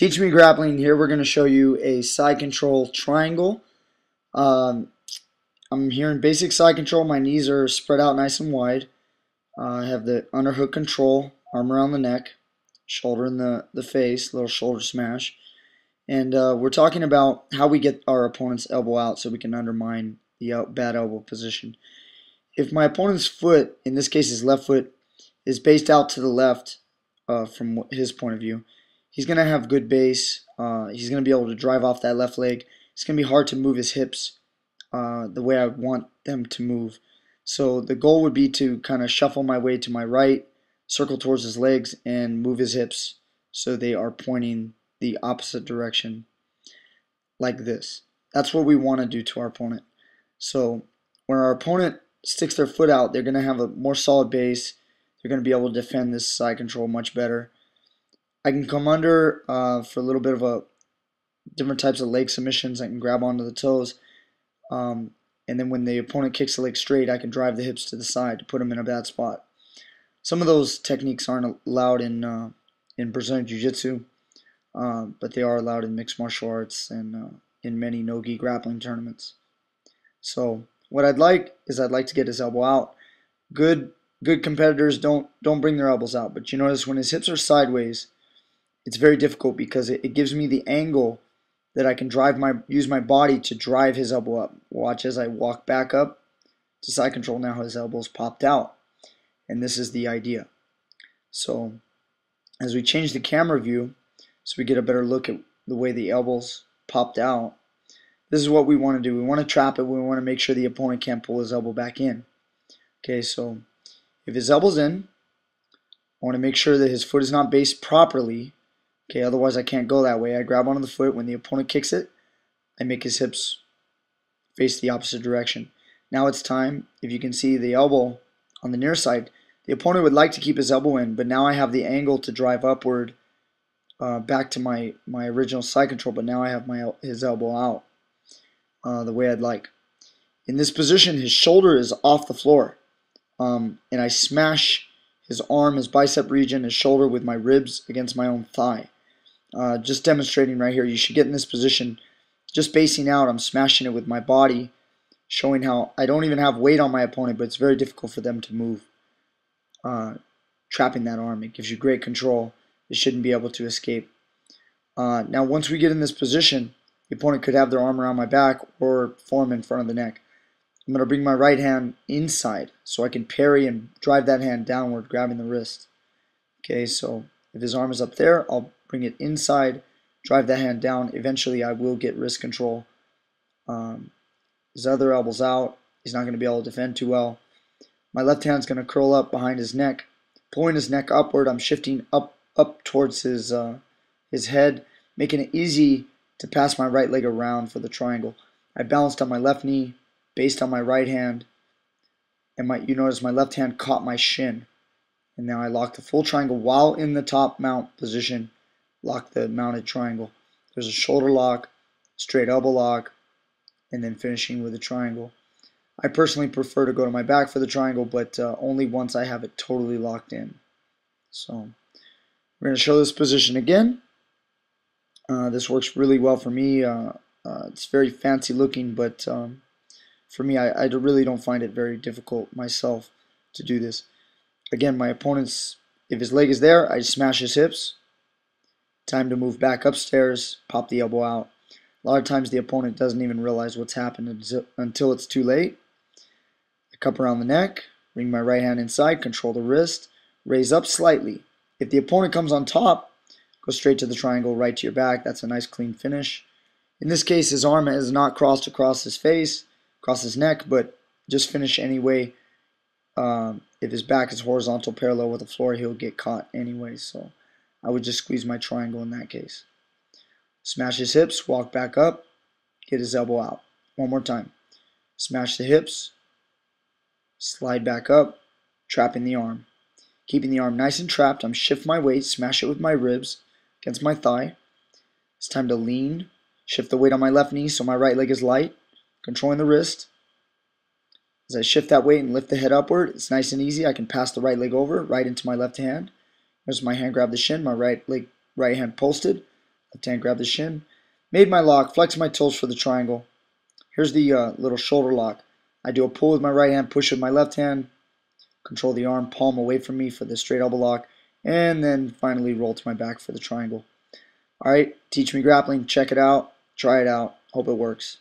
Teach Me Grappling. Here we're going to show you a side control triangle. Um, I'm here in basic side control. My knees are spread out nice and wide. I have the underhook control, arm around the neck, shoulder in the face, little shoulder smash. And we're talking about how we get our opponent's elbow out so we can undermine the bad elbow position. If my opponent's foot, in this case his left foot, is based out to the left from his point of view, he's going to have good base. He's going to be able to drive off that left leg. It's going to be hard to move his hips the way I want them to move. So the goal would be to kind of shuffle my way to my right, circle towards his legs, and move his hips so they are pointing the opposite direction like this. That's what we want to do to our opponent. So when our opponent sticks their foot out, they're going to have a more solid base. They're going to be able to defend this side control much better. I can come under for a little bit of different types of leg submissions. I can grab onto the toes. And then when the opponent kicks the leg straight, I can drive the hips to the side to put him in a bad spot. Some of those techniques aren't allowed in Brazilian Jiu-Jitsu, but they are allowed in mixed martial arts and in many no-gi grappling tournaments. So what I'd like to get his elbow out. Good competitors don't bring their elbows out, but you notice when his hips are sideways, it's very difficult because it gives me the angle that I can use my body to drive his elbow up. Watch as I walk back up to side control. Now his elbow's popped out, and this is the idea. So as we change the camera view, so we get a better look at the way the elbows popped out, this is what we want to do. We want to trap it. We want to make sure the opponent can't pull his elbow back in. Okay, so if his elbow's in, I want to make sure that his foot is not based properly. Okay, otherwise I can't go that way. I grab onto the foot. When the opponent kicks it, I make his hips face the opposite direction. Now it's time, if you can see the elbow on the near side, the opponent would like to keep his elbow in, but now I have the angle to drive upward back to my original side control, but now I have his elbow out the way I'd like. In this position, his shoulder is off the floor, and I smash his arm, his bicep region, his shoulder with my ribs against my own thigh. Just demonstrating right here, you should get in this position, just basing out. I'm smashing it with my body, showing how I don't even have weight on my opponent, but it's very difficult for them to move. Trapping that arm, it gives you great control. They shouldn't be able to escape. Now once we get in this position, the opponent could have their arm around my back or form in front of the neck. I'm going to bring my right hand inside so I can parry and drive that hand downward, grabbing the wrist. Okay, so if his arm is up there, I'll bring it inside, drive that hand down. Eventually I will get wrist control. His other elbow's out. He's not going to be able to defend too well. My left hand's going to curl up behind his neck, pulling his neck upward. I'm shifting up towards his head, making it easy to pass my right leg around for the triangle. I balanced on my left knee, based on my right hand, and you notice my left hand caught my shin. And now I lock the full triangle while in the top mount position, lock the mounted triangle. There's a shoulder lock, straight elbow lock, and then finishing with a triangle. I personally prefer to go to my back for the triangle, but only once I have it totally locked in. So we're going to show this position again. This works really well for me. It's very fancy looking, but for me, I really don't find it very difficult myself to do this. Again, my opponent's, if his leg is there, I smash his hips. Time to move back upstairs, pop the elbow out. A lot of times the opponent doesn't even realize what's happened until it's too late. I cup around the neck, bring my right hand inside, control the wrist, raise up slightly. If the opponent comes on top, go straight to the triangle, right to your back. That's a nice clean finish. In this case, his arm has not crossed across his face, across his neck, but just finish anyway. If his back is horizontal parallel with the floor, he'll get caught anyway. So I would just squeeze my triangle in that case. Smash his hips, walk back up, get his elbow out. One more time. Smash the hips, slide back up, trapping the arm. Keeping the arm nice and trapped, I'm shift my weight, smash it with my ribs against my thigh. It's time to lean, shift the weight on my left knee so my right leg is light, controlling the wrist. As I shift that weight and lift the head upward, it's nice and easy. I can pass the right leg over, right into my left hand. There's my hand grab the shin, my right hand posted. Left hand grab the shin. Made my lock, flex my toes for the triangle. Here's the little shoulder lock. I do a pull with my right hand, push with my left hand, control the arm, palm away from me for the straight elbow lock, and then finally roll to my back for the triangle. Alright, Teach Me Grappling, check it out, try it out, hope it works.